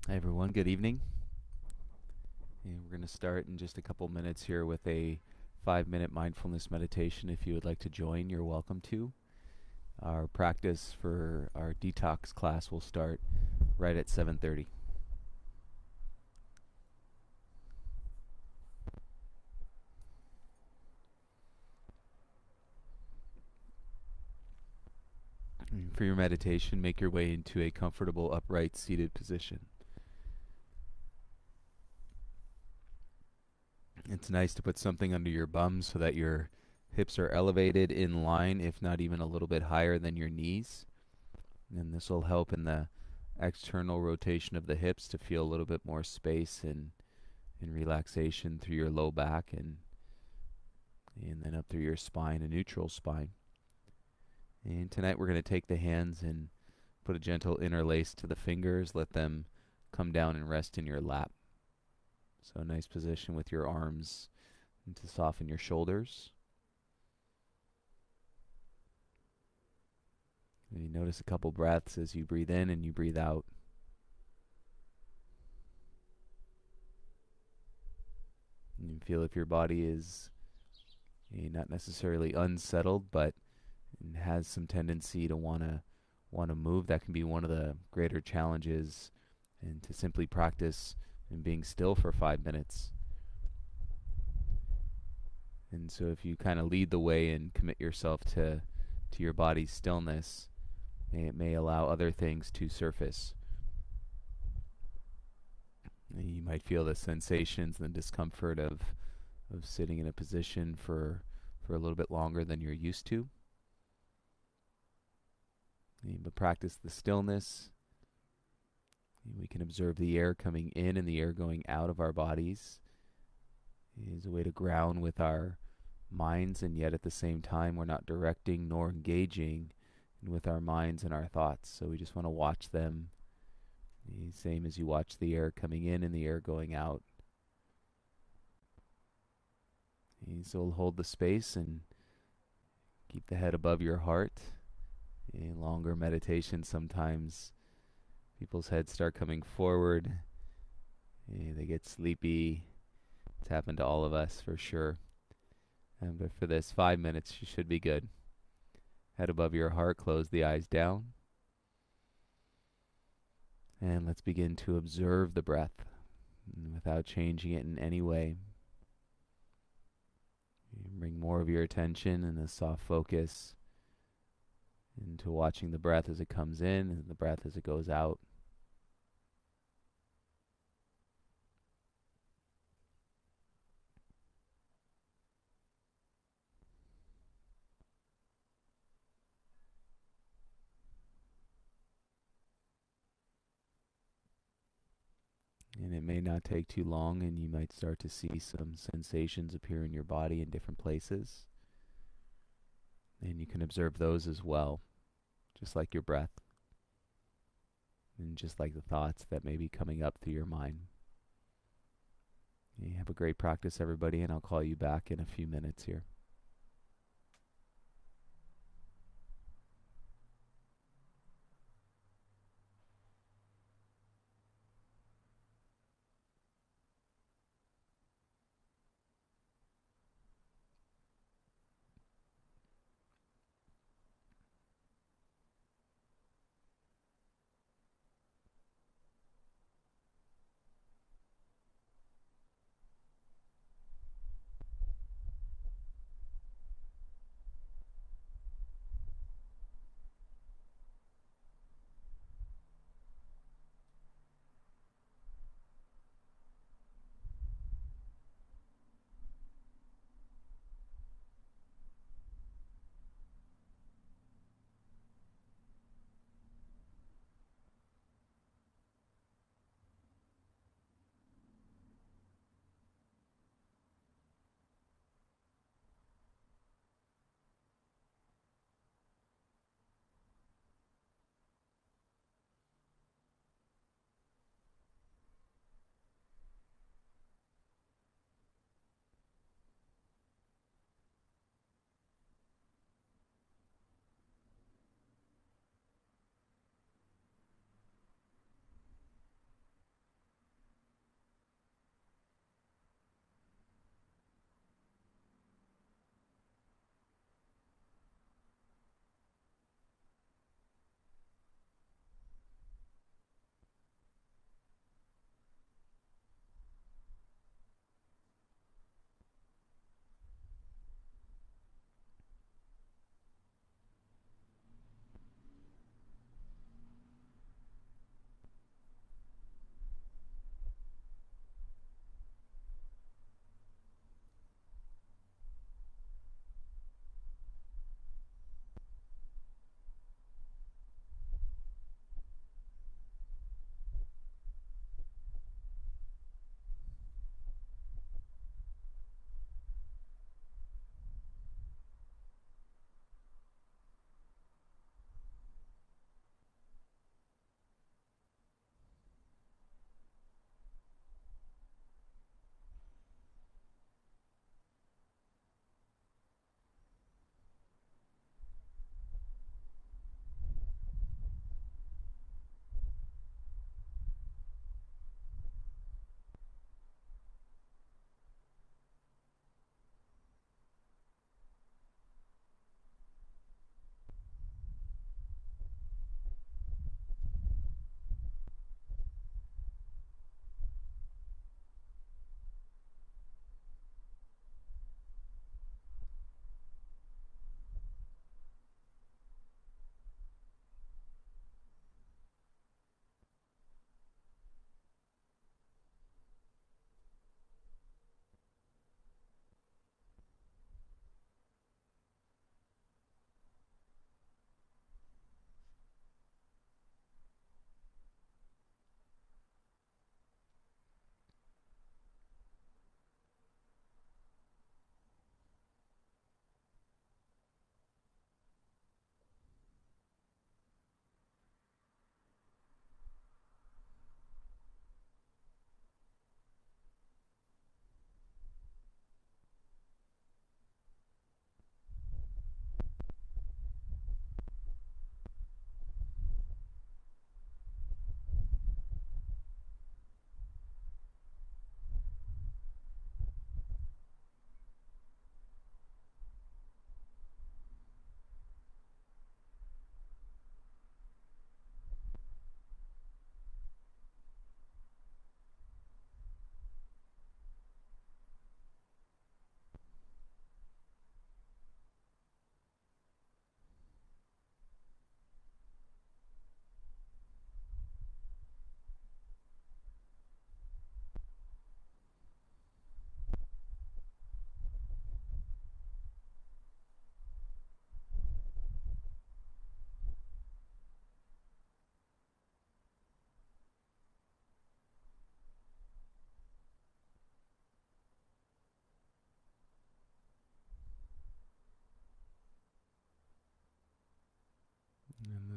Hi everyone, good evening. And we're going to start in just a couple minutes here with a 5-minute mindfulness meditation. If you would like to join, you're welcome to. Our practice for our detox class will start right at 7:30. For your meditation, make your way into a comfortable upright seated position. It's nice to put something under your bum so that your hips are elevated in line, if not even a little bit higher than your knees. And this will help in the external rotation of the hips to feel a little bit more space and relaxation through your low back and then up through your spine, a neutral spine. And tonight we're going to take the hands and put a gentle interlace to the fingers. Let them come down and rest in your lap. So a nice position with your arms and to soften your shoulders. And you notice a couple breaths as you breathe in and you breathe out. And you feel if your body is not necessarily unsettled, but has some tendency to want to move. That can be one of the greater challenges, and to simply practice in being still for 5 minutes. And so if you kind of lead the way and commit yourself to your body's stillness, it may allow other things to surface. You might feel the sensations and the discomfort of sitting in a position for a little bit longer than you're used to. But practice the stillness. We can observe the air coming in and the air going out of our bodies. It is a way to ground with our minds, and yet at the same time we're not directing nor engaging with our minds and our thoughts. So we just want to watch them, the same as you watch the air coming in and the air going out. So hold the space and keep the head above your heart. In longer meditation, sometimes people's heads start coming forward. They get sleepy. It's happened to all of us for sure. But for this 5 minutes, you should be good. Head above your heart, close the eyes down. And let's begin to observe the breath without changing it in any way. You bring more of your attention and a soft focus into watching the breath as it comes in and the breath as it goes out. And it may not take too long, and you might start to see some sensations appear in your body in different places. And you can observe those as well, just like your breath, and just like the thoughts that may be coming up through your mind. You have a great practice, everybody, and I'll call you back in a few minutes here.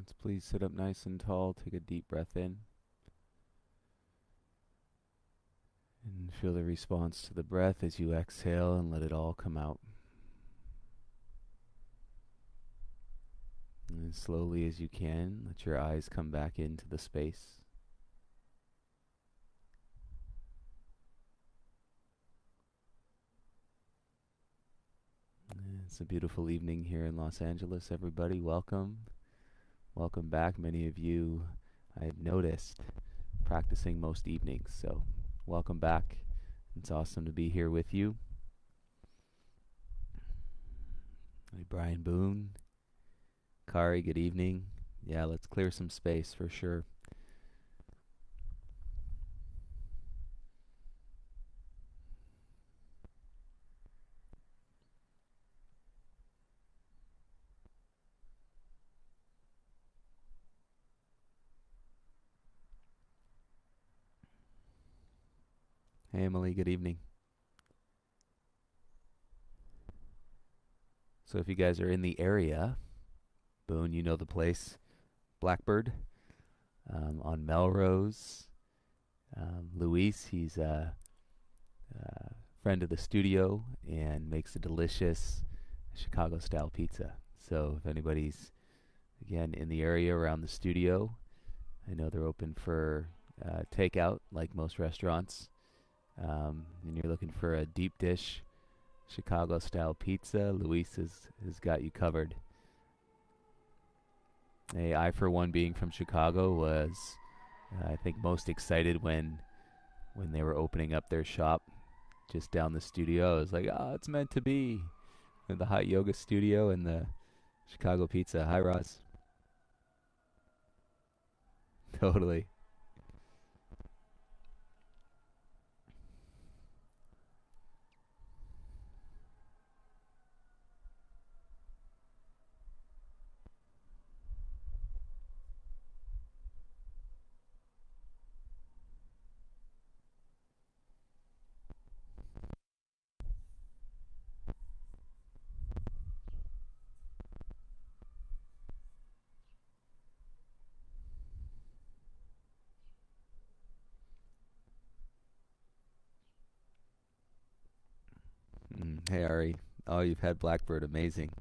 Let's please sit up nice and tall. Take a deep breath in. And feel the response to the breath as you exhale and let it all come out. And as slowly as you can, let your eyes come back into the space. It's a beautiful evening here in Los Angeles, everybody. Welcome. Welcome back. Many of you I've noticed practicing most evenings, so welcome back. It's awesome to be here with you. Hey, Brian Boone. Kari, good evening. Yeah, let's clear some space for sure. Hey, Emily, good evening. So if you guys are in the area, Boone, you know the place, Blackbird, on Melrose. Luis, he's a friend of the studio and makes a delicious Chicago-style pizza. So if anybody's, again, in the area around the studio, I know they're open for takeout, like most restaurants. And you're looking for a deep dish Chicago-style pizza, Luis has got you covered. Hey, I, for one, being from Chicago, was I think most excited when they were opening up their shop just down the studio. I was like, oh, it's meant to be. And the hot yoga studio and the Chicago pizza. Hi, Roz. Totally. Hey, Ari. Oh, you've had Blackbird. Amazing.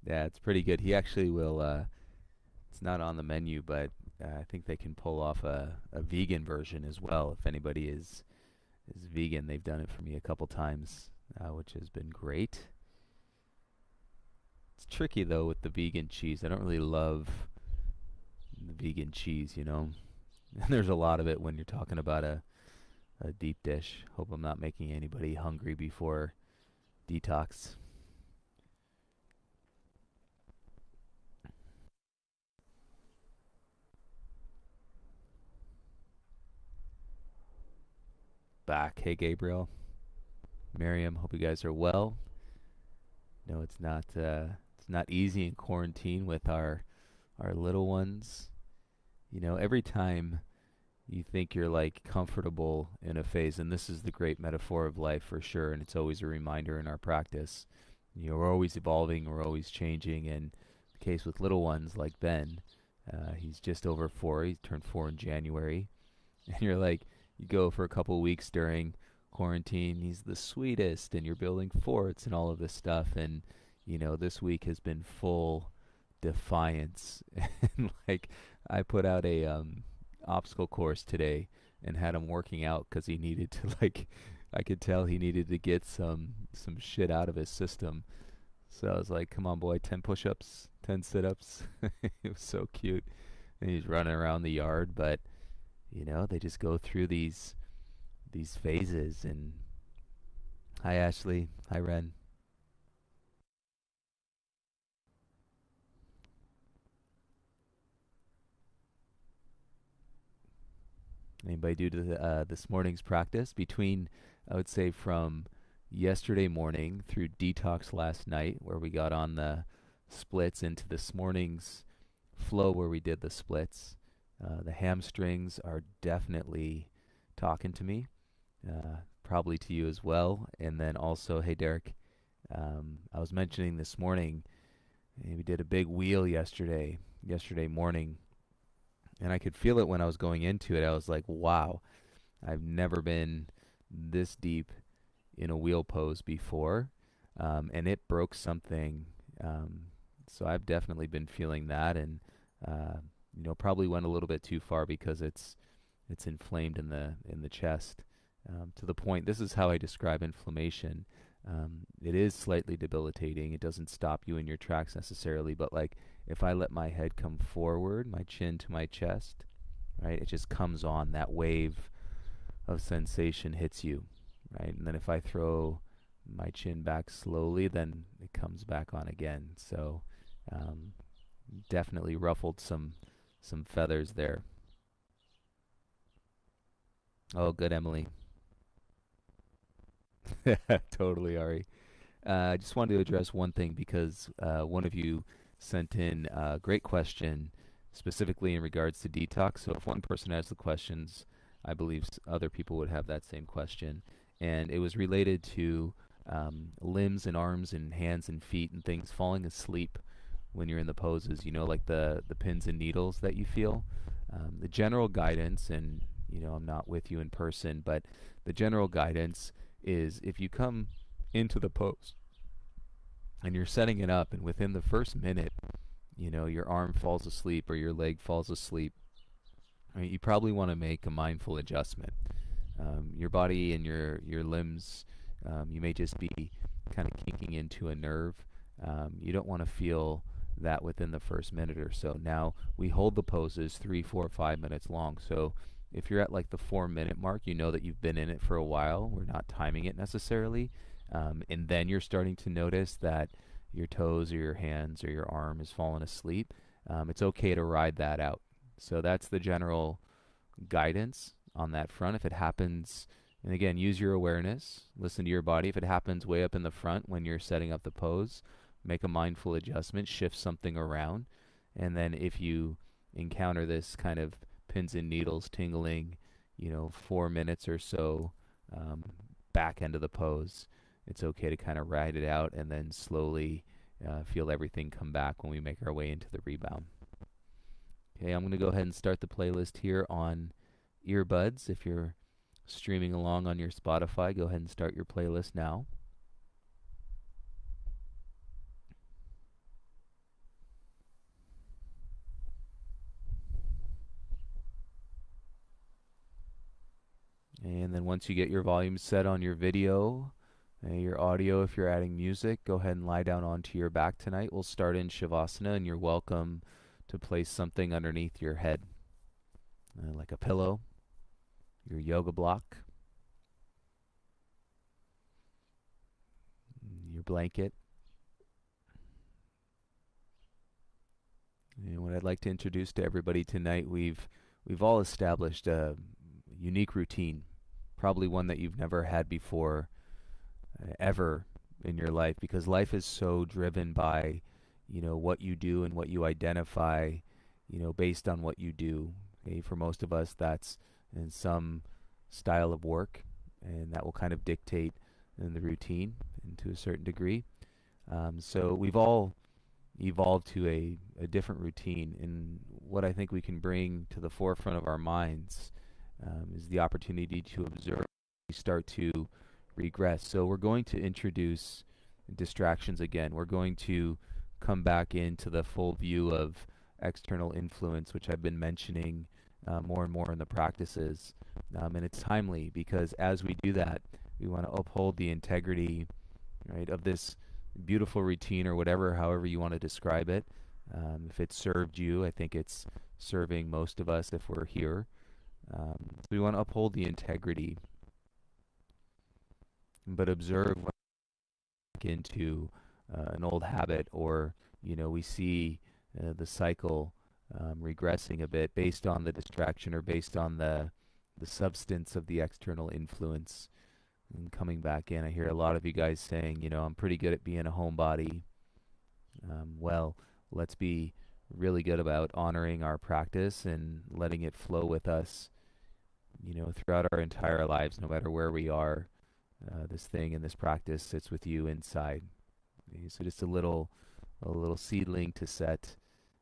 Yeah, it's pretty good. He actually will. It's not on the menu, but I think they can pull off a vegan version as well. If anybody is vegan, they've done it for me a couple times, which has been great. It's tricky though with the vegan cheese. I don't really love the vegan cheese, you know. And there's a lot of it when you're talking about a deep dish. Hope I'm not making anybody hungry before detox. Back. Hey, Gabriel. Miriam, hope you guys are well. No, it's not easy in quarantine with our little ones. You know, every time you think you're like comfortable in a phase, and this is the great metaphor of life for sure, and it's always a reminder in our practice. You know, we're always evolving, we're always changing, and the case with little ones like Ben, he's just over 4. He turned 4 in January, and you're like, you go for a couple weeks during quarantine. He's the sweetest, and you're building forts and all of this stuff. And you know, this week has been full defiance. And like, I put out a obstacle course today and had him working out because he needed to like. I could tell he needed to get some shit out of his system. So I was like, "Come on, boy, 10 push-ups, 10 sit-ups." It was so cute, and he's running around the yard, but you know, they just go through these phases. And hi, Ashley. Hi, Ren. Anybody do this morning's practice between, I would say, from yesterday morning through detox last night, where we got on the splits, into this morning's flow where we did the splits. The hamstrings are definitely talking to me, probably to you as well. And then also, hey, Derek, I was mentioning this morning, we did a big wheel yesterday morning, and I could feel it when I was going into it. I was like, wow, I've never been this deep in a wheel pose before, and it broke something. Um, so I've definitely been feeling that, and uh, probably went a little bit too far because it's inflamed in the chest, to the point. This is how I describe inflammation. It is slightly debilitating. It doesn't stop you in your tracks necessarily, but like if I let my head come forward, my chin to my chest, right, it just comes on. That wave of sensation hits you, right? And then if I throw my chin back slowly, then it comes back on again. So um, definitely ruffled some feathers there. Oh, good, Emily. Totally, Ari. I just wanted to address one thing because one of you sent in a great question specifically in regards to detox. So if one person has the questions, I believe other people would have that same question. And it was related to limbs and arms and hands and feet and things falling asleep when you're in the poses, like the pins and needles that you feel. The general guidance, and I'm not with you in person, but the general guidance is if you come into the pose and you're setting it up, and within the first minute, your arm falls asleep or your leg falls asleep, right, you probably want to make a mindful adjustment. Your body and your limbs, you may just be kind of kinking into a nerve. You don't want to feel that within the first minute or so. Now, we hold the poses 3, 4, 5 minutes long. So if you're at like the 4 minute mark, you know that you've been in it for a while. We're not timing it necessarily. And then you're starting to notice that your toes or your hands or your arm has fallen asleep. It's okay to ride that out. So that's the general guidance on that front. If it happens, and again, use your awareness, listen to your body. If it happens way up in the front when you're setting up the pose, make a mindful adjustment, shift something around. And then if you encounter this kind of pins and needles tingling, 4 minutes or so um, back end of the pose, it's okay to kind of ride it out and then slowly feel everything come back when we make our way into the rebound. Okay, I'm going to go ahead and start the playlist here on earbuds. If you're streaming along on your Spotify, go ahead and start your playlist now. And then once you get your volume set on your video, your audio, if you're adding music, go ahead and lie down onto your back tonight. We'll start in Shavasana, and you're welcome to place something underneath your head, like a pillow, your yoga block, your blanket. And what I'd like to introduce to everybody tonight, we've all established a unique routine, probably one that you've never had before, ever in your life, because life is so driven by what you do and what you identify based on what you do. Okay? For most of us, that's in some style of work, and that will kind of dictate in the routine and to a certain degree. So we've all evolved to a different routine, and what I think we can bring to the forefront of our minds is the opportunity to observe. We start to regress. So we're going to introduce distractions again. We're going to come back into the full view of external influence, which I've been mentioning more and more in the practices. And it's timely because as we do that, we want to uphold the integrity, right, of this beautiful routine or whatever, however you want to describe it. If it served you, I think it's serving most of us if we're here. So we want to uphold the integrity, but observe when we get into an old habit, or we see the cycle regressing a bit based on the distraction or based on the substance of the external influence and coming back in. I hear a lot of you guys saying, I'm pretty good at being a homebody. Well, let's be really good about honoring our practice and letting it flow with us, throughout our entire lives, no matter where we are. this thing and this practice sits with you inside. So just a little seedling to set.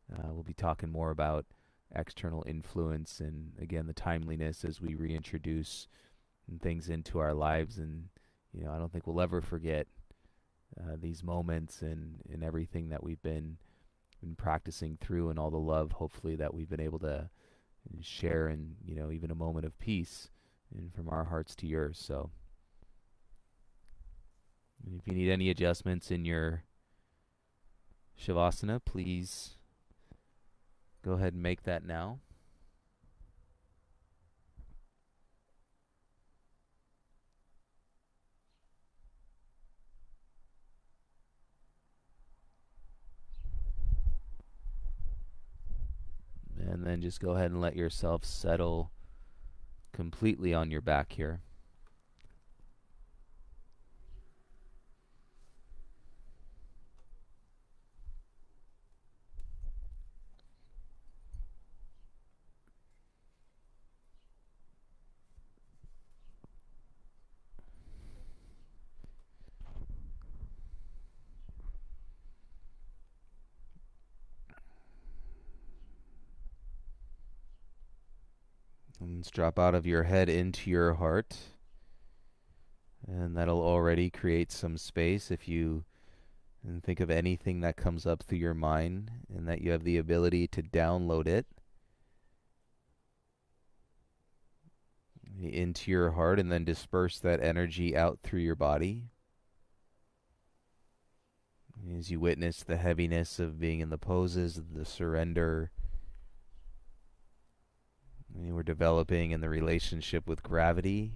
We'll be talking more about external influence and again the timeliness as we reintroduce things into our lives. And I don't think we'll ever forget these moments and everything that we've been practicing through, and all the love hopefully that we've been able to share, and even a moment of peace and from our hearts to yours. So if you need any adjustments in your shavasana, please go ahead and make that now. And then just go ahead and let yourself settle completely on your back here. And let's drop out of your head into your heart. And that'll already create some space if you and think of anything that comes up through your mind and that you have the ability to download it into your heart and then disperse that energy out through your body. As you witness the heaviness of being in the poses, the surrender, and we're developing in the relationship with gravity.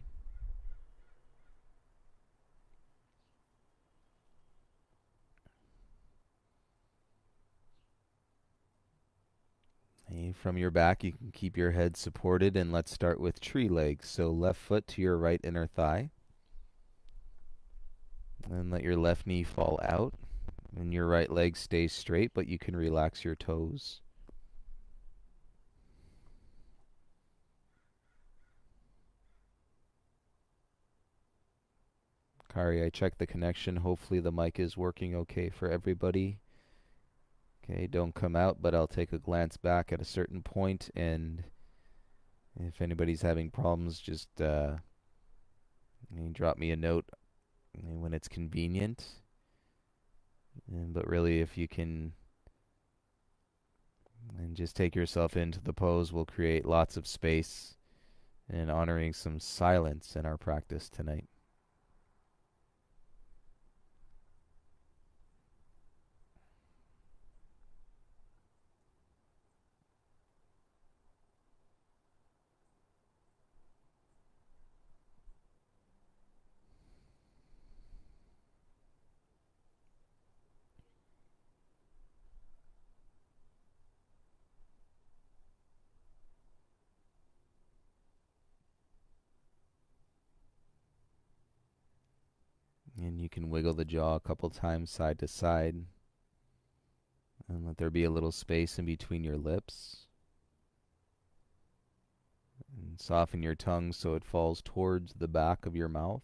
And from your back, you can keep your head supported, and let's start with tree legs. So left foot to your right inner thigh. And let your left knee fall out. And your right leg stays straight, but you can relax your toes. Kari, I checked the connection. Hopefully the mic is working okay for everybody. Okay, don't come out, but I'll take a glance back at a certain point, and if anybody's having problems, just drop me a note when it's convenient. But really, if you can and just take yourself into the pose, we'll create lots of space and honoring some silence in our practice tonight. And you can wiggle the jaw a couple times side to side. And let there be a little space in between your lips. And soften your tongue so it falls towards the back of your mouth.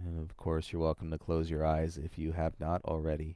And of course, you're welcome to close your eyes if you have not already.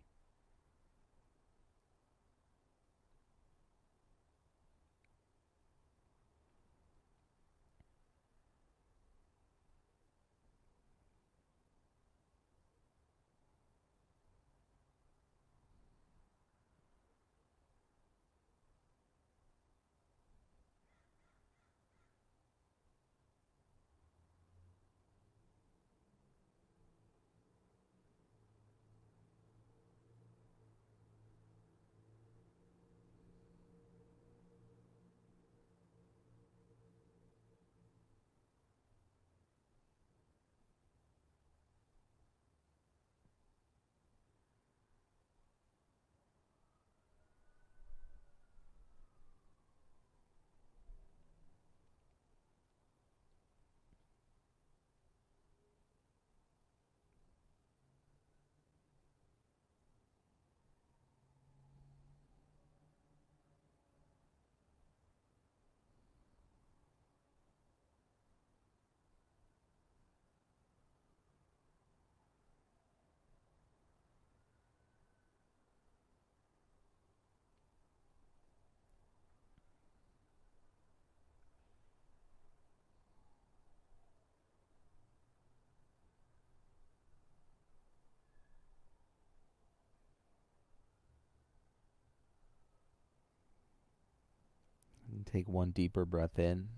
And take one deeper breath in.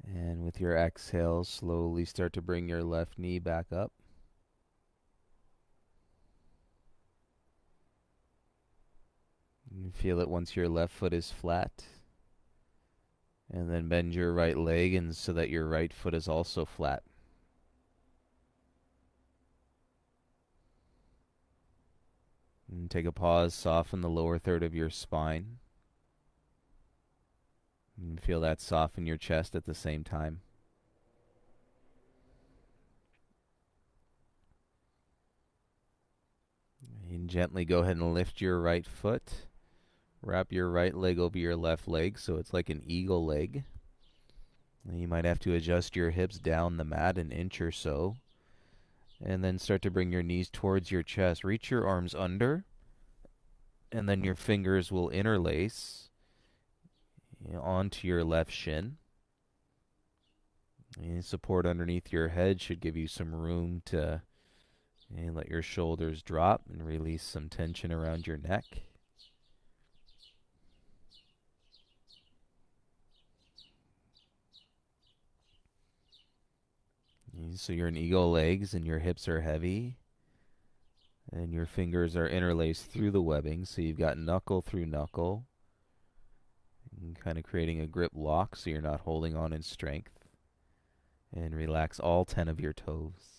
And with your exhale, slowly start to bring your left knee back up. And feel it once your left foot is flat. And then bend your right leg and so that your right foot is also flat. And take a pause, soften the lower third of your spine. And feel that soften your chest at the same time. And gently go ahead and lift your right foot. Wrap your right leg over your left leg so it's like an eagle leg. And you might have to adjust your hips down the mat an inch or so. And then start to bring your knees towards your chest. Reach your arms under. And then your fingers will interlace onto your left shin. And support underneath your head should give you some room to let your shoulders drop and release some tension around your neck. So you're in eagle legs and your hips are heavy. And your fingers are interlaced through the webbing, so you've got knuckle through knuckle. And kind of creating a grip lock so you're not holding on in strength. And relax all 10 of your toes.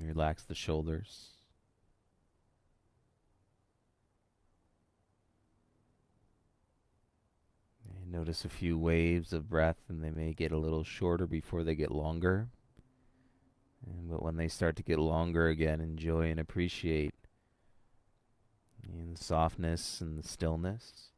Relax the shoulders. And notice a few waves of breath, and they may get a little shorter before they get longer. But when they start to get longer again, enjoy and appreciate the softness and the stillness.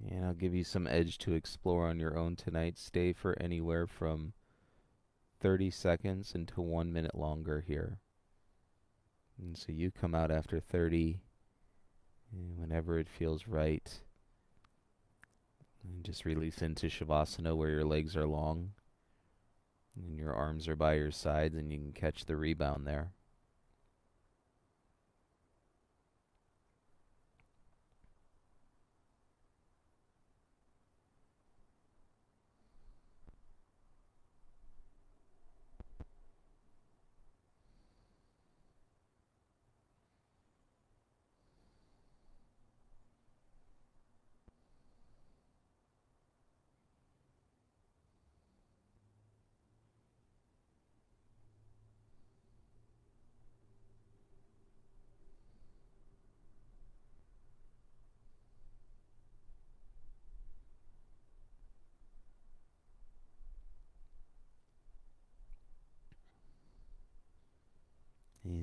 And I'll give you some edge to explore on your own tonight. Stay for anywhere from 30 seconds into 1 minute longer here. And so you come out after 30, and whenever it feels right. And just release into Shavasana where your legs are long and your arms are by your sides, and you can catch the rebound there.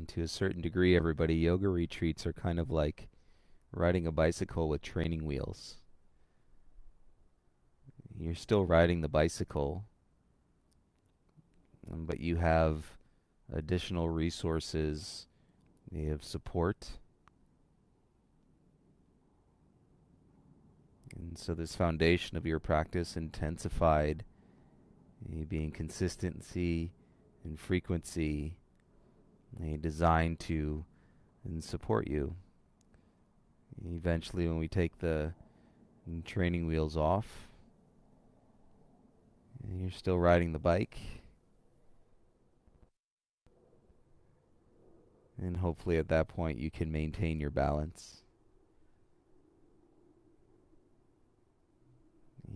And to a certain degree, everybody, yoga retreats are kind of like riding a bicycle with training wheels. You're still riding the bicycle, but you have additional resources. You have support. And so this foundation of your practice intensified, being consistency and frequency, designed to and support you. Eventually, when we take the training wheels off, you're still riding the bike. And hopefully at that point you can maintain your balance.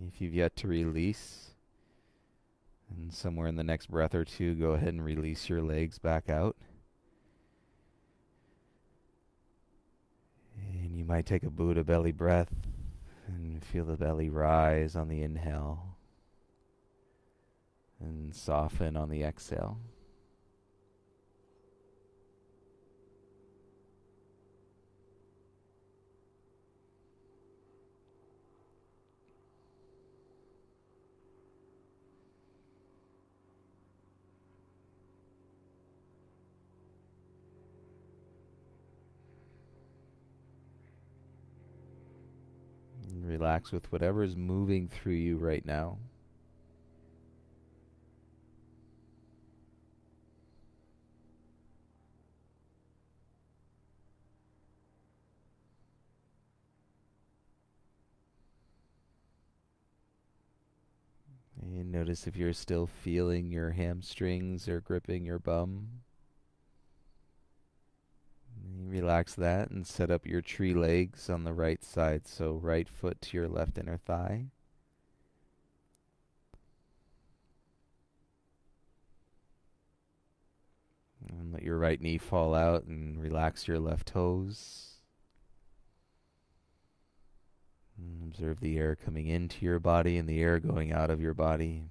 If you've yet to release, and somewhere in the next breath or two, go ahead and release your legs back out. And you might take a Buddha belly breath and feel the belly rise on the inhale and soften on the exhale. And relax with whatever is moving through you right now. And notice if you're still feeling your hamstrings or gripping your bum. Relax that and set up your tree legs on the right side, so right foot to your left inner thigh. And let your right knee fall out and relax your left toes. And observe the air coming into your body and the air going out of your body.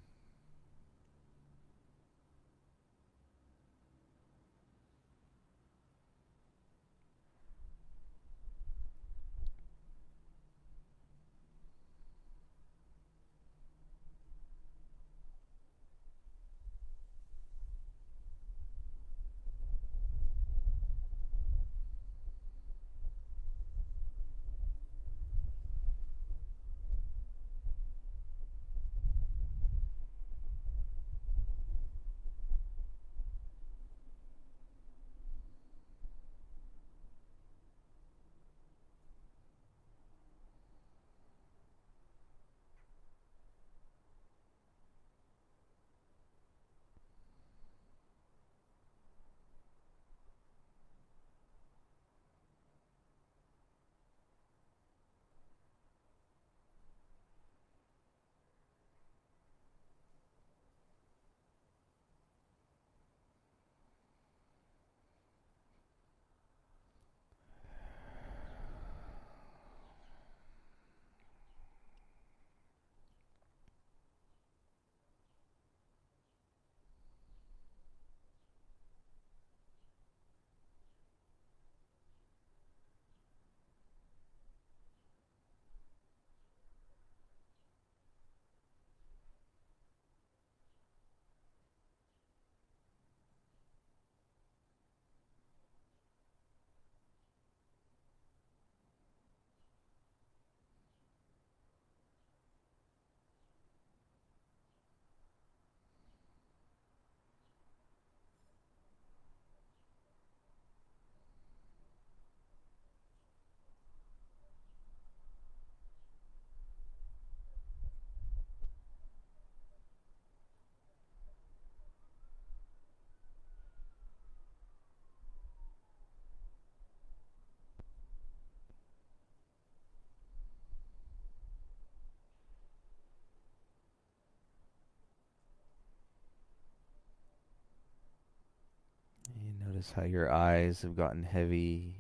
You notice how your eyes have gotten heavy,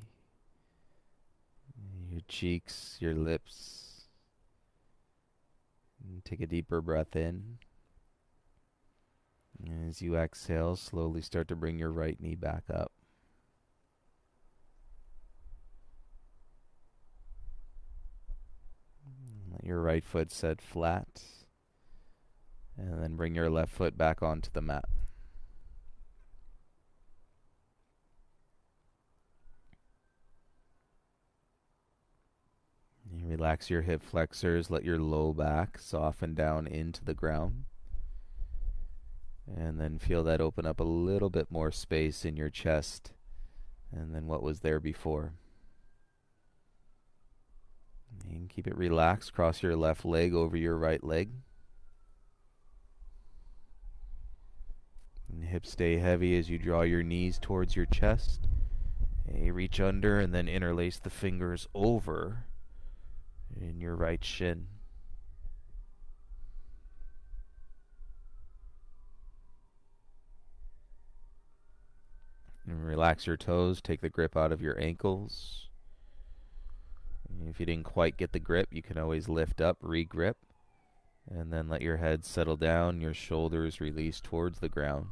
your cheeks, your lips. And take a deeper breath in. And as you exhale, slowly start to bring your right knee back up. your right foot set flat. And then bring your left foot back onto the mat. You relax your hip flexors, let your low back soften down into the ground. And then feel that open up a little bit more space in your chest and then what was there before. And keep it relaxed. Cross your left leg over your right leg. And hips stay heavy as you draw your knees towards your chest. Okay, reach under and then interlace the fingers over in your right shin. And relax your toes. Take the grip out of your ankles. If you didn't quite get the grip, you can always lift up, re-grip, and then let your head settle down, your shoulders release towards the ground.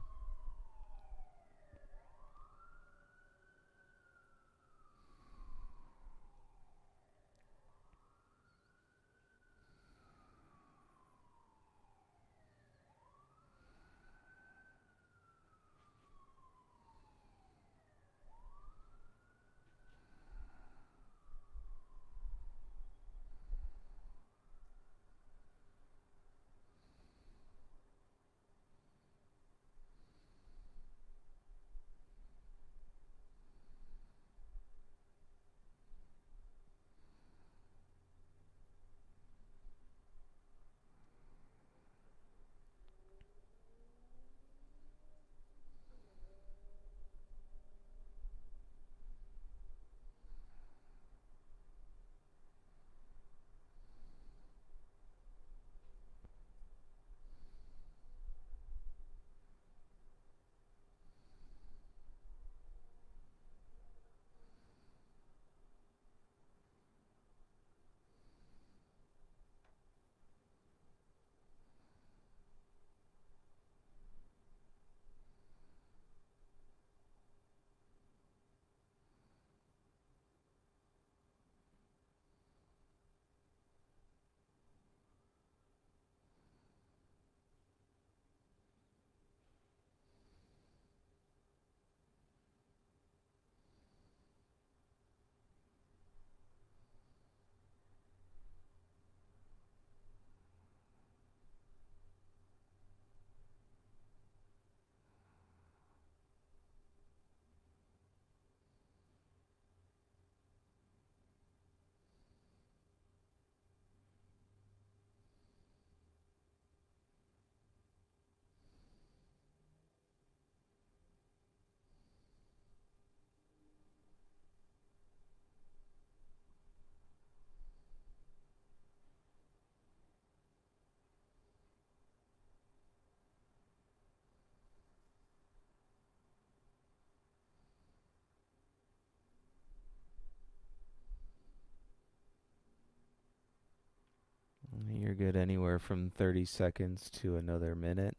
You're good anywhere from 30 seconds to another minute.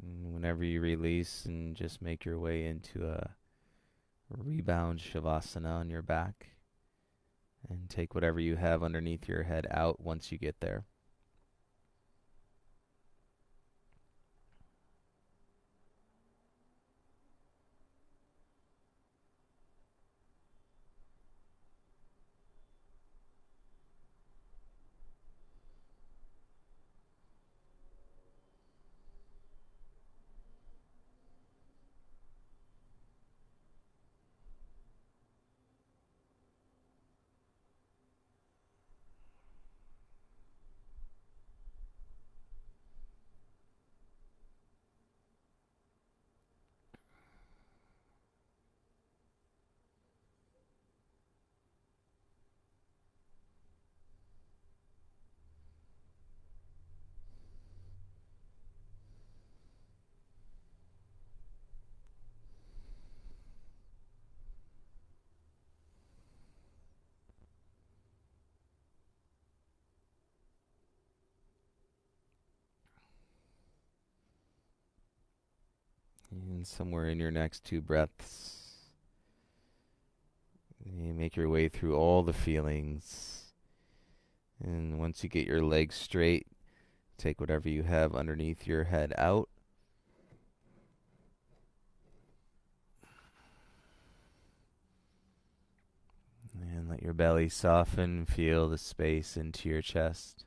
And whenever you release, and just make your way into a rebound shavasana on your back. And take whatever you have underneath your head out once you get there. And somewhere in your next two breaths, You make your way through all the feelings. And once you get your legs straight, take whatever you have underneath your head out. And let your belly soften, feel the space into your chest.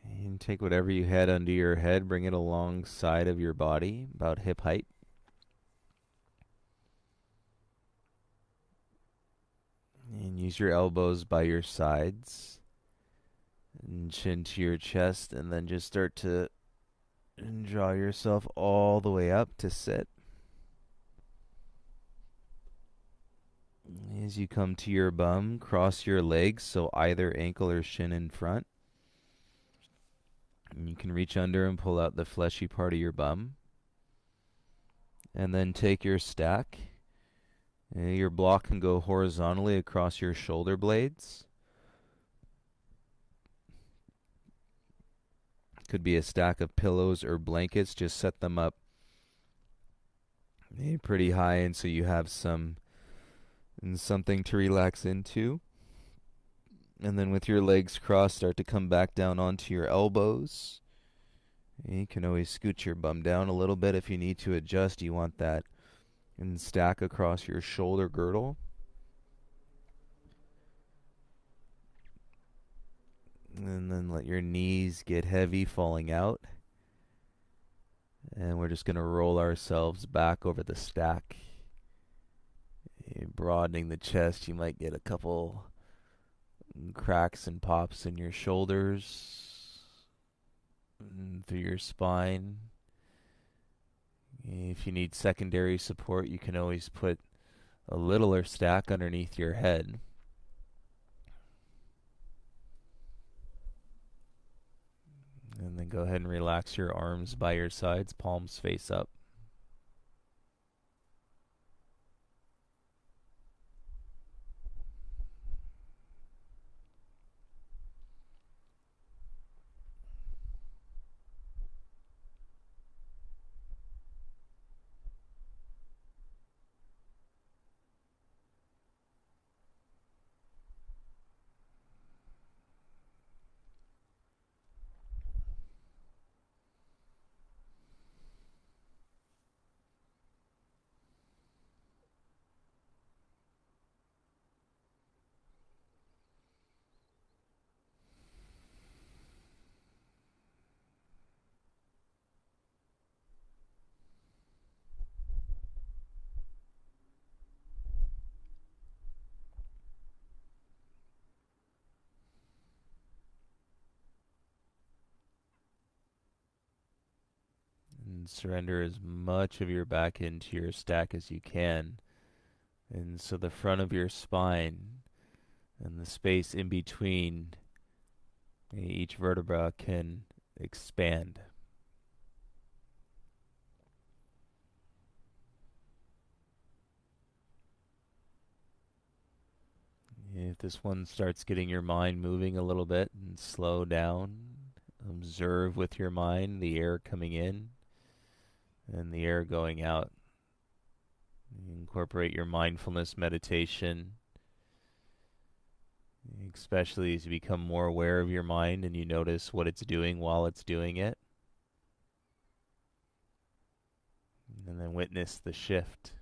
And take whatever you had under your head, bring it alongside of your body, about hip height. And use your elbows by your sides and chin to your chest, and then just start to draw yourself all the way up to sit. As you come to your bum, cross your legs so either ankle or shin in front. And you can reach under and pull out the fleshy part of your bum. And then take your stack. Your block can go horizontally across your shoulder blades. Could be a stack of pillows or blankets. Just set them up pretty high, and so you have something to relax into. And then with your legs crossed, start to come back down onto your elbows. You can always scoot your bum down a little bit if you need to adjust. You want that and stack across your shoulder girdle. And then let your knees get heavy, falling out. And we're just going to roll ourselves back over the stack. Broadening the chest, you might get a couple cracks and pops in your shoulders, through your spine. If you need secondary support, you can always put a littler stack underneath your head. And then go ahead and relax your arms by your sides, palms face up. And surrender as much of your back into your stack as you can. And so the front of your spine and the space in between each vertebra can expand. If this one starts getting your mind moving a little bit, and slow down, observe with your mind the air coming in and the air going out. Incorporate your mindfulness meditation, especially as you become more aware of your mind and you notice what it's doing while it's doing it. And then witness the shift.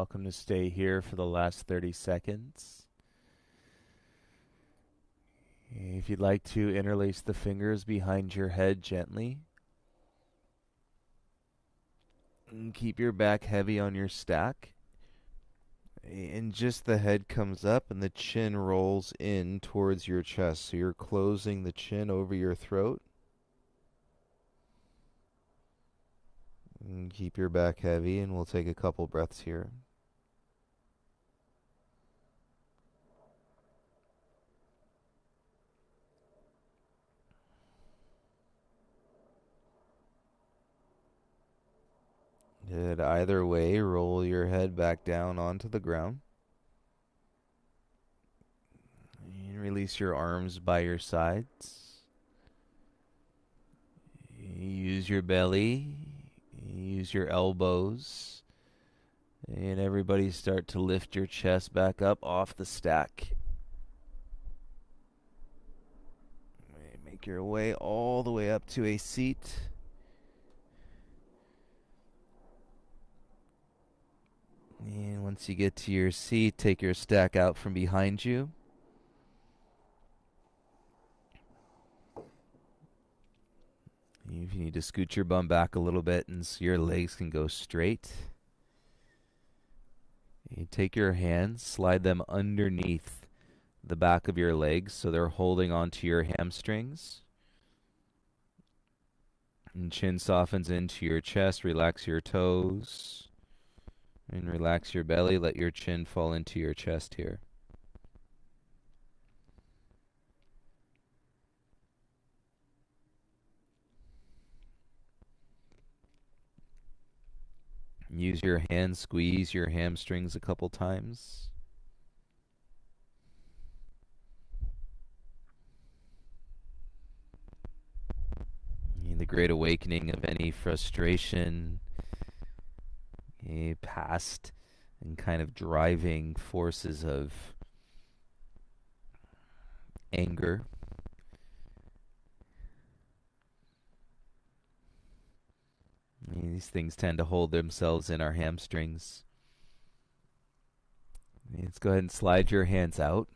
welcome to stay here for the last 30 seconds. If you'd like to interlace the fingers behind your head gently, and keep your back heavy on your stack. And just the head comes up and the chin rolls in towards your chest. So you're closing the chin over your throat. And keep your back heavy, and we'll take a couple breaths here. Good. Either way, roll your head back down onto the ground. And release your arms by your sides. Use your belly. Use your elbows. And everybody start to lift your chest back up off the stack. Make your way all the way up to a seat. And once you get to your seat, take your stack out from behind you. If you need to scoot your bum back a little bit and so your legs can go straight. You take your hands, slide them underneath the back of your legs so they're holding onto your hamstrings. And chin softens into your chest, relax your toes. And relax your belly, let your chin fall into your chest here. Use your hands, squeeze your hamstrings a couple times. The great awakening of any frustration, past and kind of driving forces of anger. These things tend to hold themselves in our hamstrings. Let's go ahead and slide your hands out.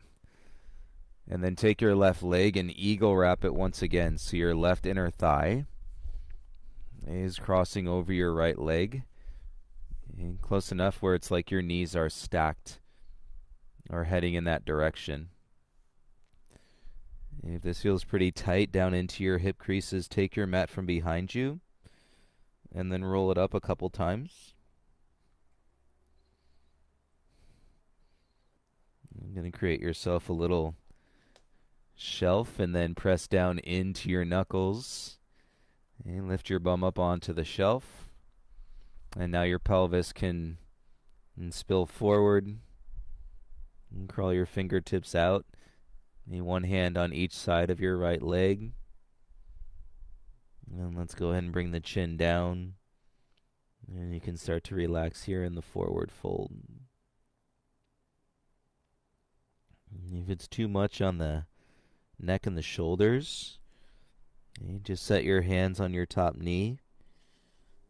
And then take your left leg and eagle wrap it once again. So your left inner thigh is crossing over your right leg. And close enough where it's like your knees are stacked or heading in that direction. If this feels pretty tight down into your hip creases, take your mat from behind you and then roll it up a couple times. You're going to create yourself a little shelf and then press down into your knuckles and lift your bum up onto the shelf. And now your pelvis can spill forward and crawl your fingertips out. One hand on each side of your right leg. And let's go ahead and bring the chin down. And you can start to relax here in the forward fold. If it's too much on the neck and the shoulders, you just set your hands on your top knee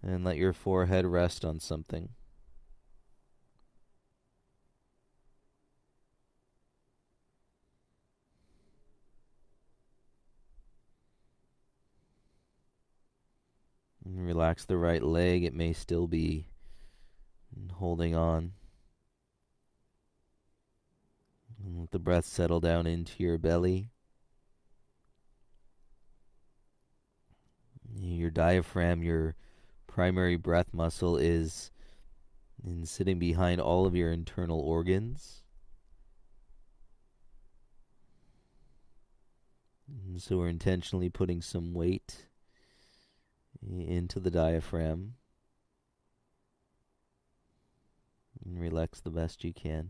and let your forehead rest on something. And relax the right leg. It may still be holding on. And let the breath settle down into your belly. Your diaphragm, your primary breath muscle, is sitting behind all of your internal organs. And so we're intentionally putting some weight into the diaphragm. And relax the best you can.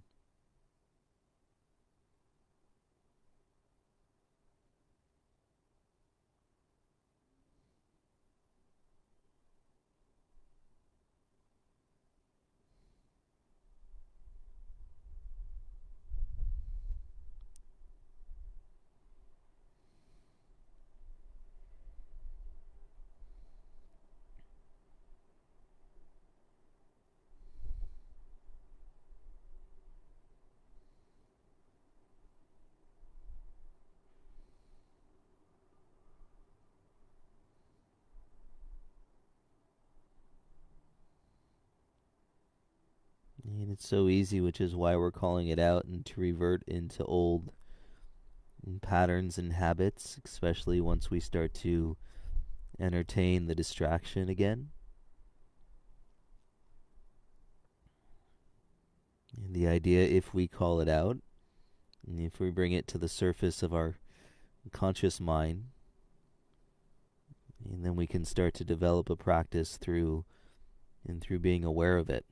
It's so easy, which is why we're calling it out, and to revert into old patterns and habits, especially once we start to entertain the distraction again. And the idea, if we call it out, and if we bring it to the surface of our conscious mind, and then we can start to develop a practice through being aware of it,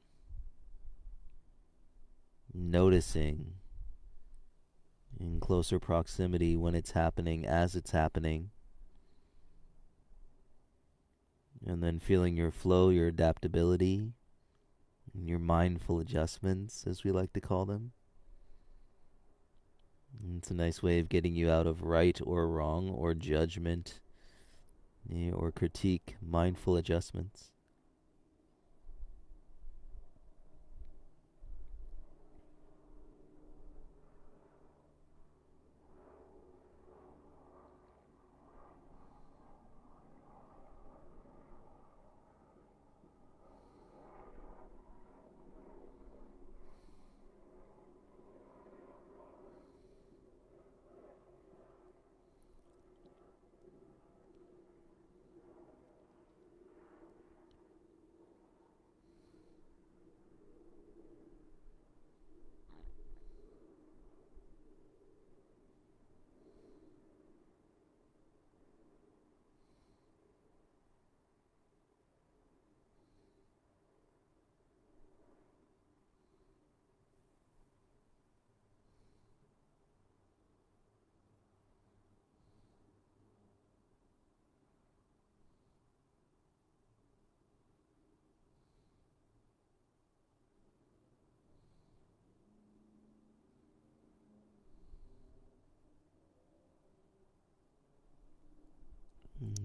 noticing in closer proximity when it's happening, as it's happening, and then feeling your flow, your adaptability, and your mindful adjustments, as we like to call them. And it's a nice way of getting you out of right or wrong or judgment, or critique. Mindful adjustments.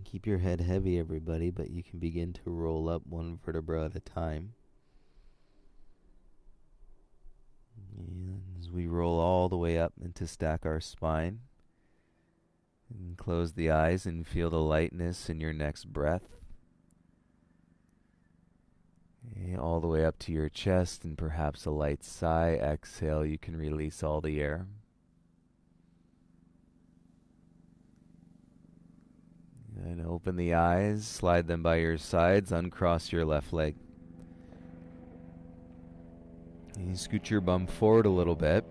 Keep your head heavy, everybody, but you can begin to roll up one vertebra at a time. And as we roll all the way up and to stack our spine, and close the eyes and feel the lightness in your next breath. All the way up to your chest and perhaps a light sigh. Exhale, you can release all the air. And open the eyes, slide them by your sides, uncross your left leg. And scoot your bum forward a little bit.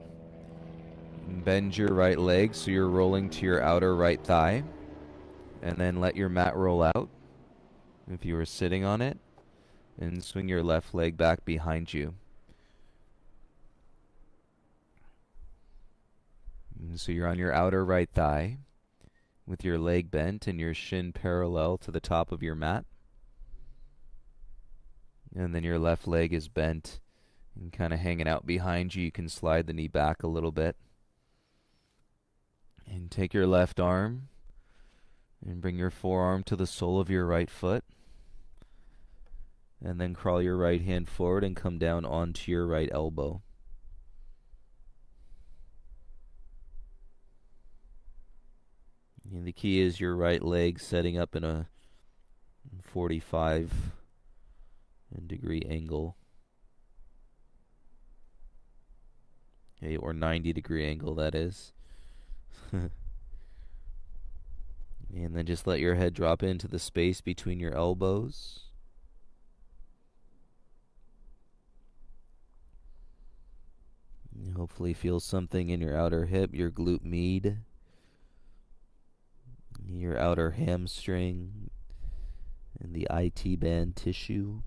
And bend your right leg so you're rolling to your outer right thigh. And then let your mat roll out if you were sitting on it. And swing your left leg back behind you. And so you're on your outer right thigh with your leg bent and your shin parallel to the top of your mat. And then your left leg is bent and kind of hanging out behind you. You can slide the knee back a little bit. And take your left arm and bring your forearm to the sole of your right foot. And then crawl your right hand forward and come down onto your right elbow. And the key is your right leg setting up in a 45 degree angle. Or 90 degree angle, that is. And then just let your head drop into the space between your elbows. And hopefully feel something in your outer hip, your glute med, your outer hamstring, and the IT band tissue.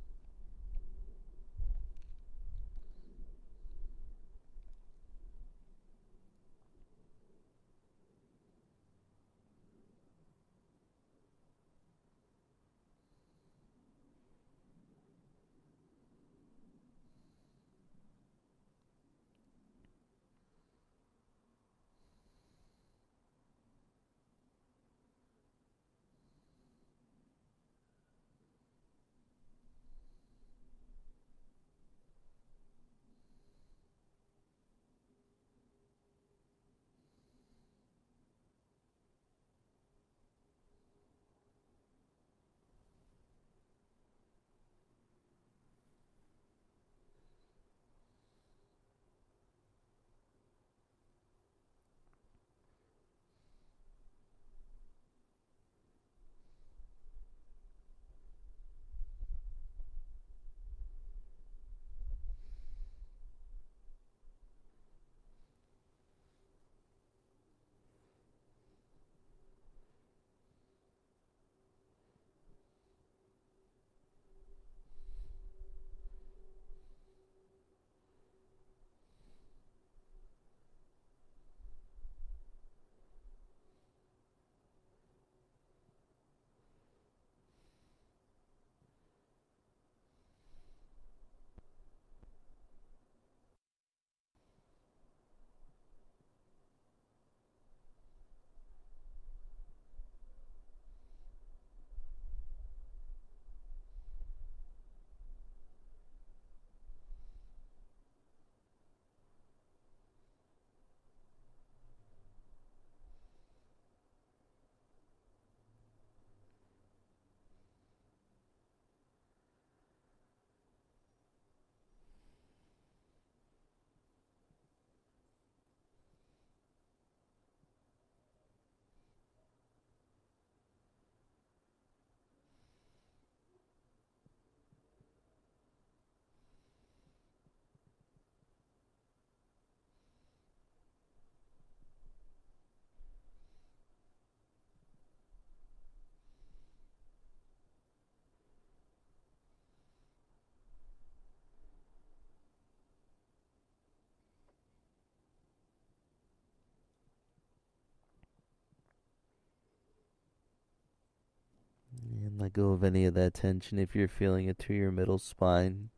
And let go of any of that tension if you're feeling it through your middle spine.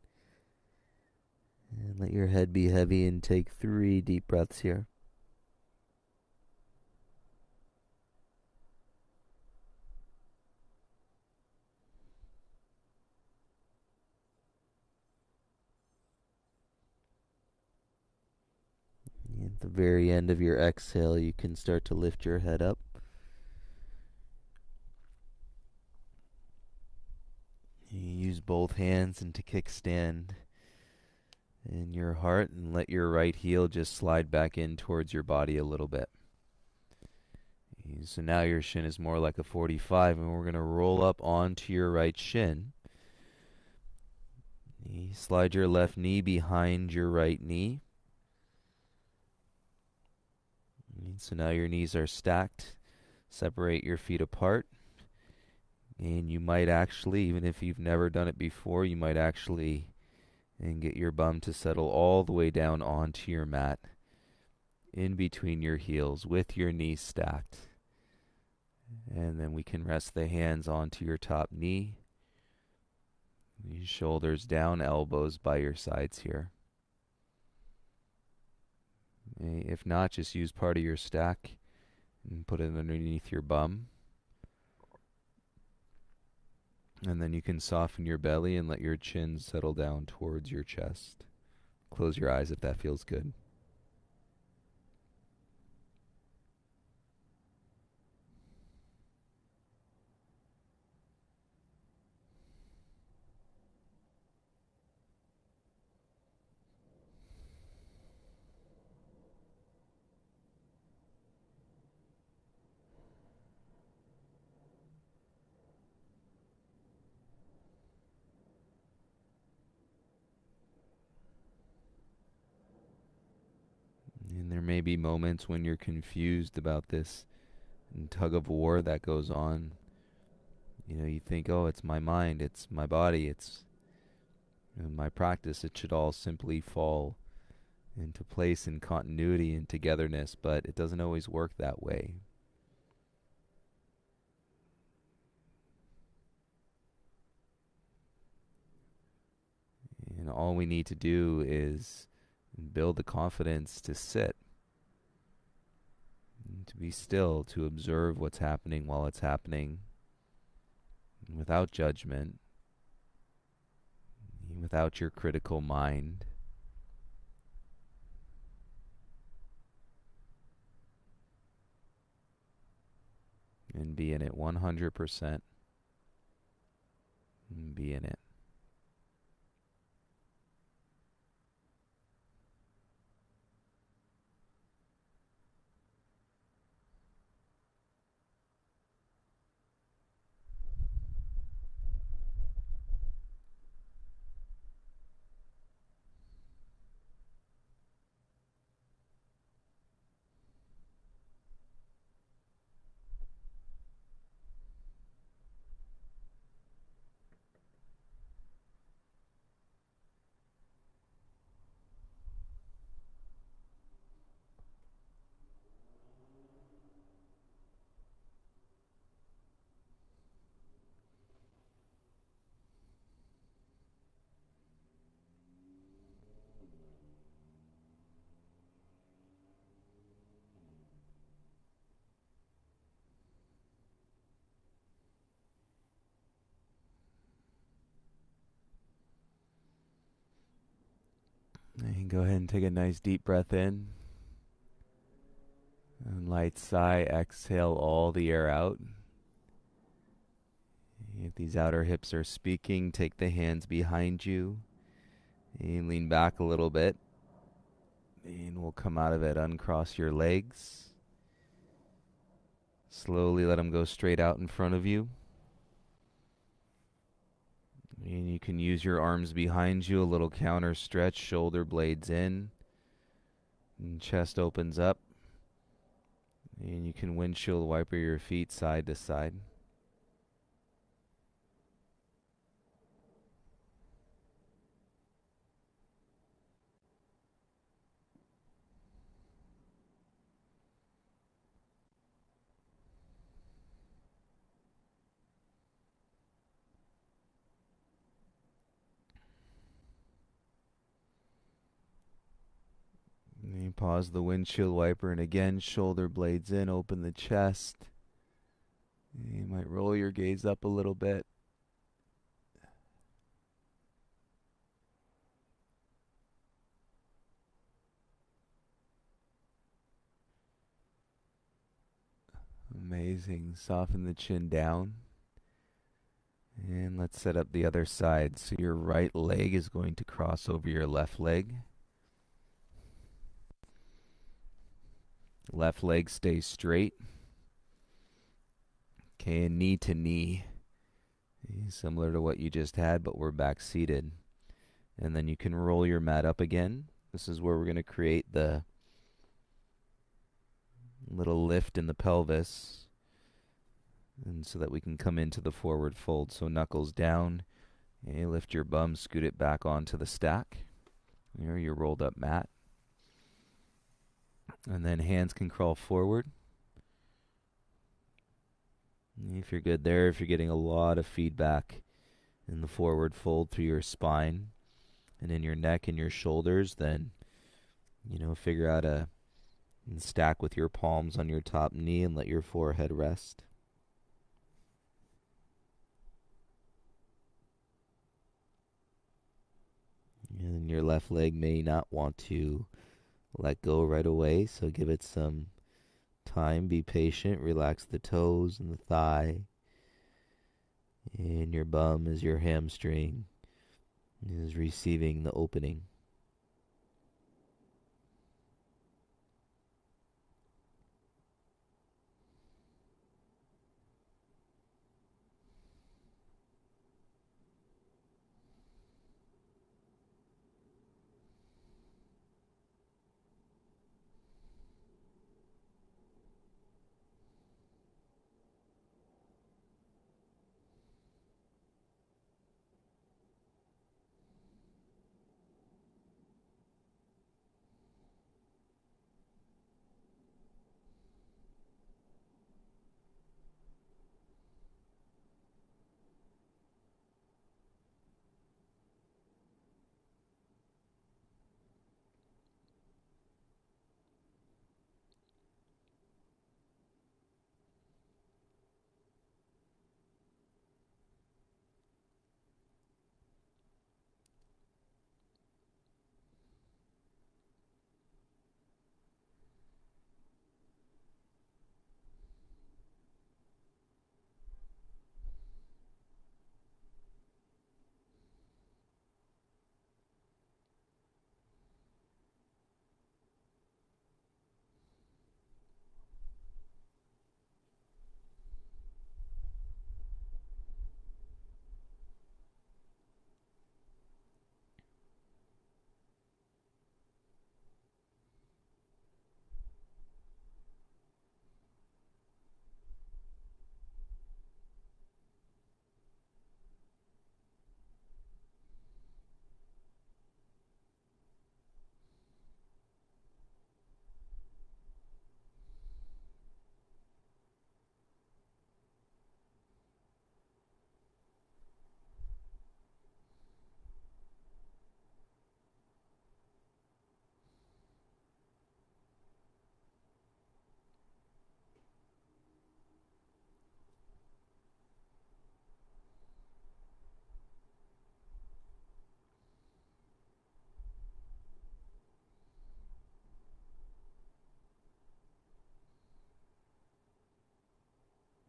And let your head be heavy and take 3 deep breaths here. At the very end of your exhale, you can start to lift your head up. You use both hands into kickstand in your heart and let your right heel just slide back in towards your body a little bit. So now your shin is more like a 45, and we're going to roll up onto your right shin. You slide your left knee behind your right knee. So now your knees are stacked. Separate your feet apart. And you might actually, even if you've never done it before, you might actually and get your bum to settle all the way down onto your mat in between your heels with your knees stacked. And then we can rest the hands onto your top knee. Shoulders down, elbows by your sides here. If not, just use part of your stack and put it underneath your bum. And then you can soften your belly and let your chin settle down towards your chest. Close your eyes if that feels good. And there may be moments when you're confused about this tug of war that goes on. You think, oh, it's my mind, it's my body, it's my practice. It should all simply fall into place in continuity and togetherness, but it doesn't always work that way. And all we need to do is build the confidence to sit, to be still, to observe what's happening while it's happening, without judgment, without your critical mind. And be in it 100%. And be in it. And go ahead and take a nice deep breath in. And light sigh, exhale all the air out. If these outer hips are speaking, take the hands behind you and lean back a little bit. And we'll come out of it. Uncross your legs. Slowly let them go straight out in front of you. And you can use your arms behind you, a little counter stretch, shoulder blades in. And chest opens up. And you can windshield wiper your feet side to side. Pause the windshield wiper, and again, shoulder blades in, open the chest. You might roll your gaze up a little bit. Amazing. Soften the chin down. And let's set up the other side. So your right leg is going to cross over your left leg. Left leg stays straight. Okay, and knee to knee. Similar to what you just had, but we're back seated. And then you can roll your mat up again. This is where we're going to create the little lift in the pelvis, and so that we can come into the forward fold. So knuckles down, and you lift your bum, scoot it back onto the stack. There, your rolled up mat. And then hands can crawl forward. If you're good there, if you're getting a lot of feedback in the forward fold through your spine and in your neck and your shoulders, then, figure out and stack with your palms on your top knee and let your forehead rest. And your left leg may not want to let go right away, so give it some time. Be patient. Relax the toes and the thigh. And your bum as your hamstring is receiving the opening.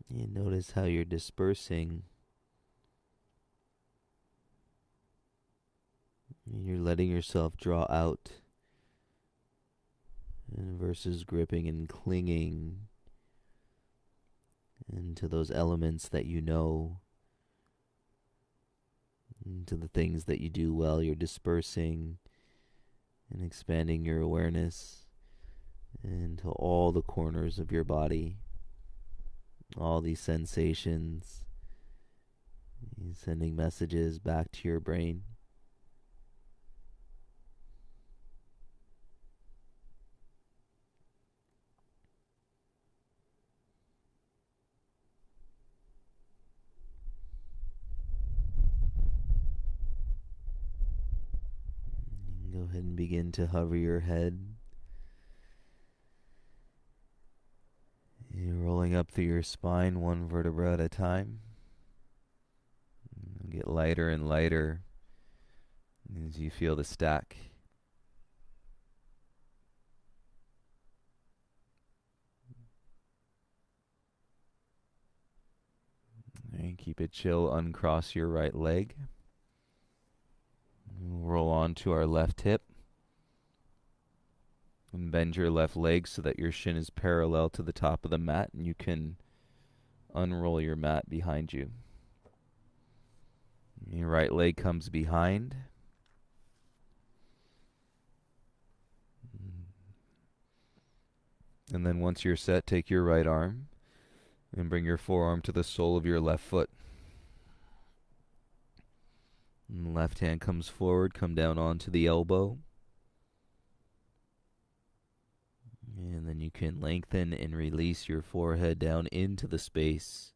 And notice how you're dispersing. You're letting yourself draw out, and versus gripping and clinging into those elements that you know, into the things that you do well. You're dispersing and expanding your awareness into all the corners of your body, all these sensations, sending messages back to your brain. Go ahead and begin to hover your head up through your spine, one vertebra at a time. Get lighter and lighter as you feel the stack. And keep it chill. Uncross your right leg. Roll on to our left hip. And bend your left leg so that your shin is parallel to the top of the mat, and you can unroll your mat behind you. Your right leg comes behind. And then once you're set, take your right arm and bring your forearm to the sole of your left foot. And the left hand comes forward, come down onto the elbow. And then you can lengthen and release your forehead down into the space.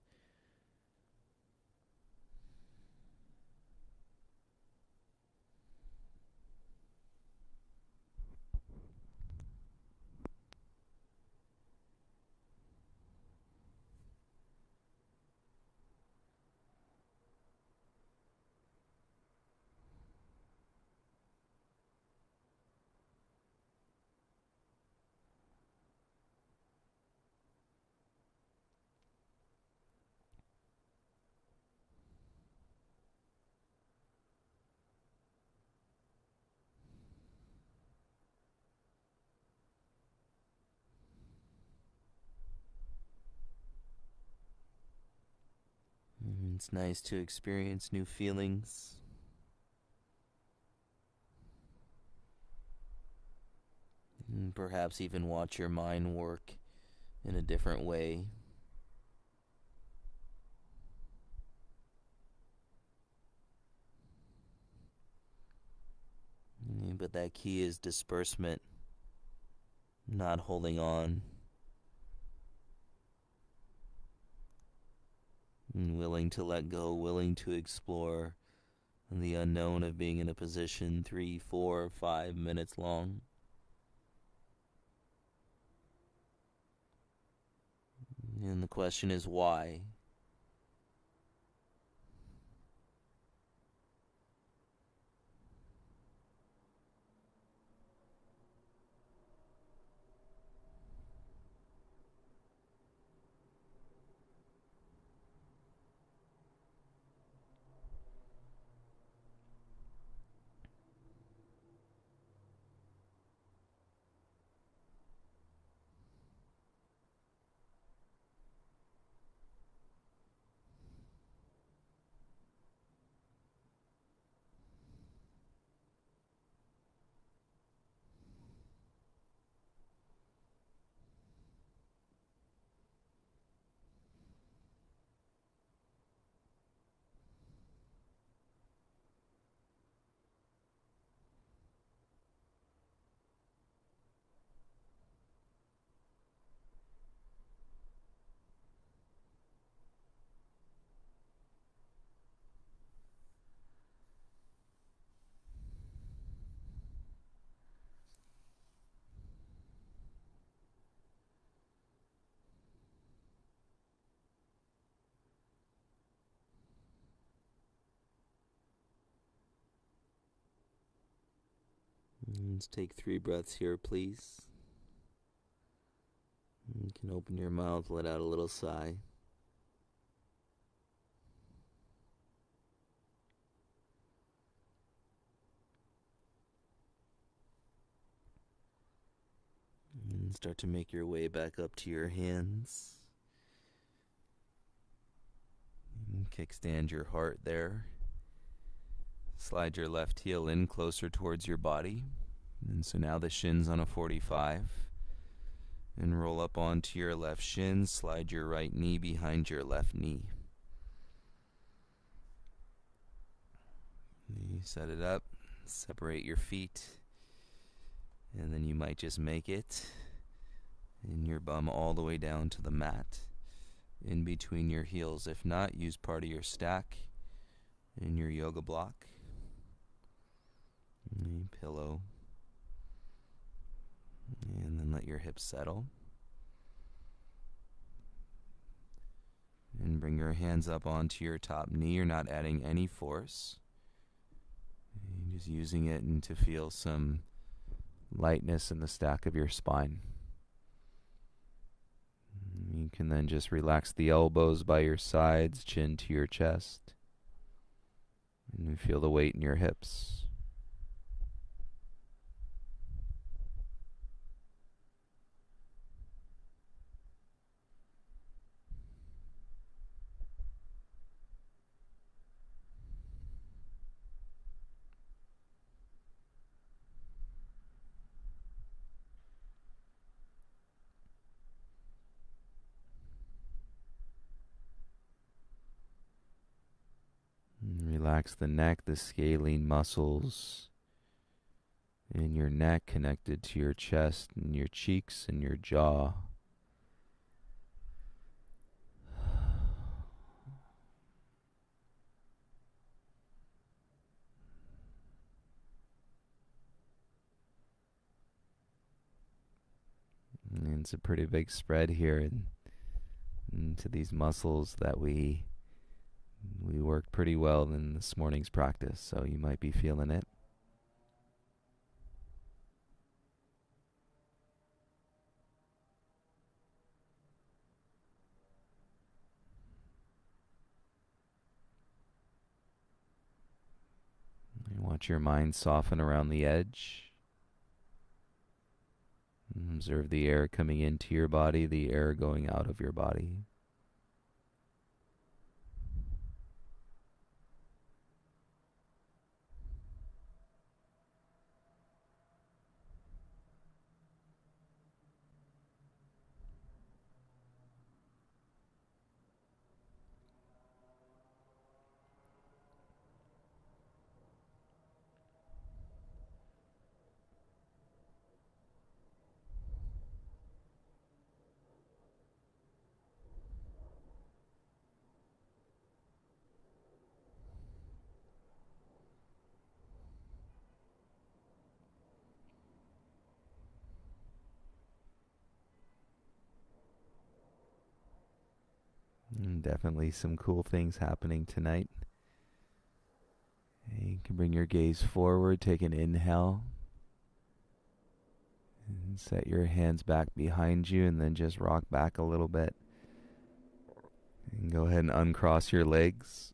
It's nice to experience new feelings. And perhaps even watch your mind work in a different way. But that key is disbursement, not holding on. And willing to let go, willing to explore the unknown of being in a position 3, 4, 5 minutes long. And the question is why? Let's take 3 breaths here, please. You can open your mouth, let out a little sigh. And start to make your way back up to your hands. And kickstand your heart there. Slide your left heel in closer towards your body. And so now the shin's on a 45. And roll up onto your left shin. Slide your right knee behind your left knee. You set it up. Separate your feet. And then you might just make it in your bum all the way down to the mat in between your heels. If not, use part of your stack in your yoga block. Pillow. And then let your hips settle. And bring your hands up onto your top knee. You're not adding any force. You're just using it and to feel some lightness in the stack of your spine. You can then just relax the elbows by your sides, chin to your chest. And you feel the weight in your hips. And relax the neck, the scalene muscles in your neck connected to your chest and your cheeks and your jaw. And it's a pretty big spread here into these muscles that we worked pretty well in this morning's practice, so you might be feeling it. And watch your mind soften around the edge. And observe the air coming into your body, the air going out of your body. And definitely some cool things happening tonight. You can bring your gaze forward, take an inhale, and set your hands back behind you, and then just rock back a little bit. And go ahead and uncross your legs.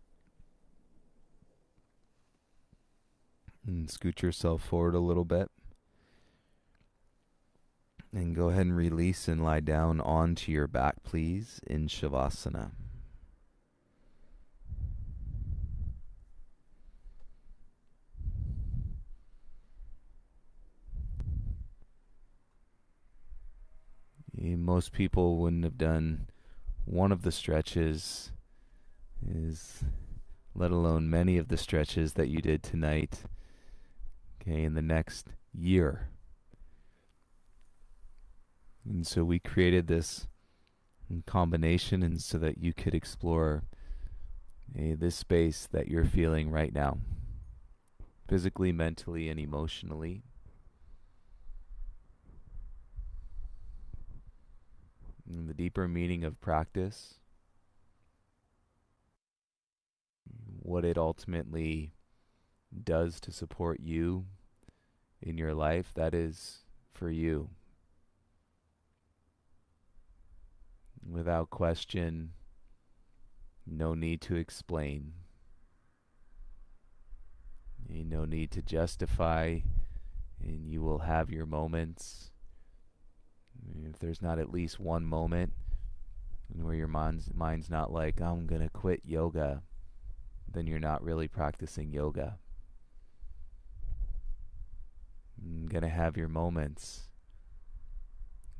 And scoot yourself forward a little bit. And go ahead and release and lie down onto your back, please, in Shavasana. Most people wouldn't have done one of the stretches, let alone many of the stretches that you did tonight, in the next year. And so we created this combination and so that you could explore this space that you're feeling right now, physically, mentally, and emotionally. And the deeper meaning of practice, what it ultimately does to support you in your life, that is for you. Without question, no need to explain, no need to justify, and you will have your moments. If there's not at least one moment where your mind's not like, I'm going to quit yoga, then you're not really practicing yoga. You're going to have your moments.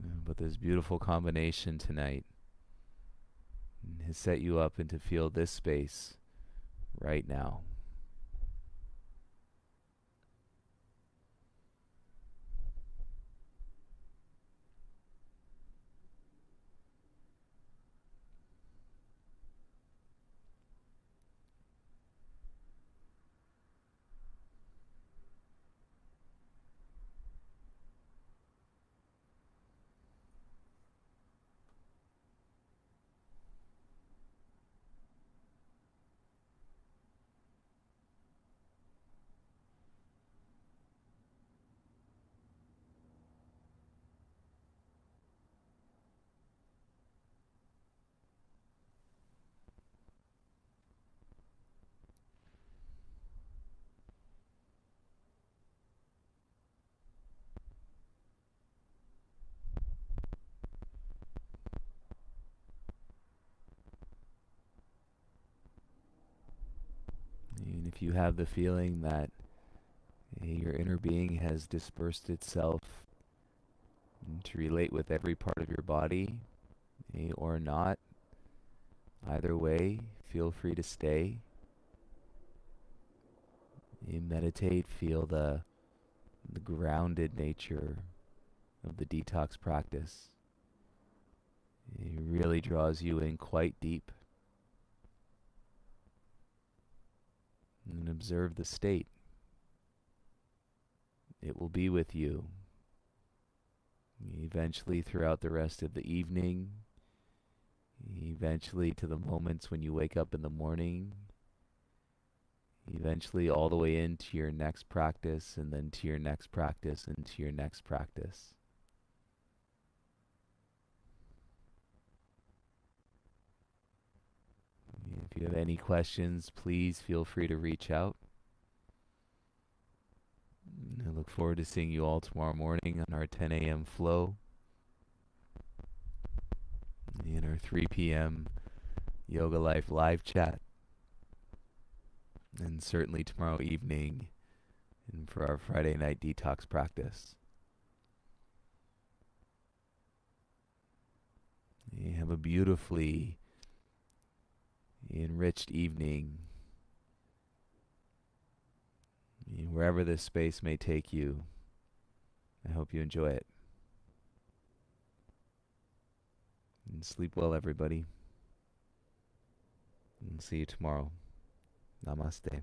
But this beautiful combination tonight has set you up and to feel this space right now. If you have the feeling that your inner being has dispersed itself to relate with every part of your body, or not, either way, feel free to stay. You meditate, feel the grounded nature of the detox practice. It really draws you in quite deep. And observe the state. It will be with you. Eventually throughout the rest of the evening, eventually to the moments when you wake up in the morning, eventually all the way into your next practice, and then to your next practice, and to your next practice. If you have any questions, please feel free to reach out. I look forward to seeing you all tomorrow morning on our 10 a.m. flow, in our 3 p.m. Yoga Life live chat, and certainly tomorrow evening and for our Friday night detox practice. You have a beautifully enriched evening. Wherever this space may take you, I hope you enjoy it. And sleep well, everybody. And see you tomorrow. Namaste.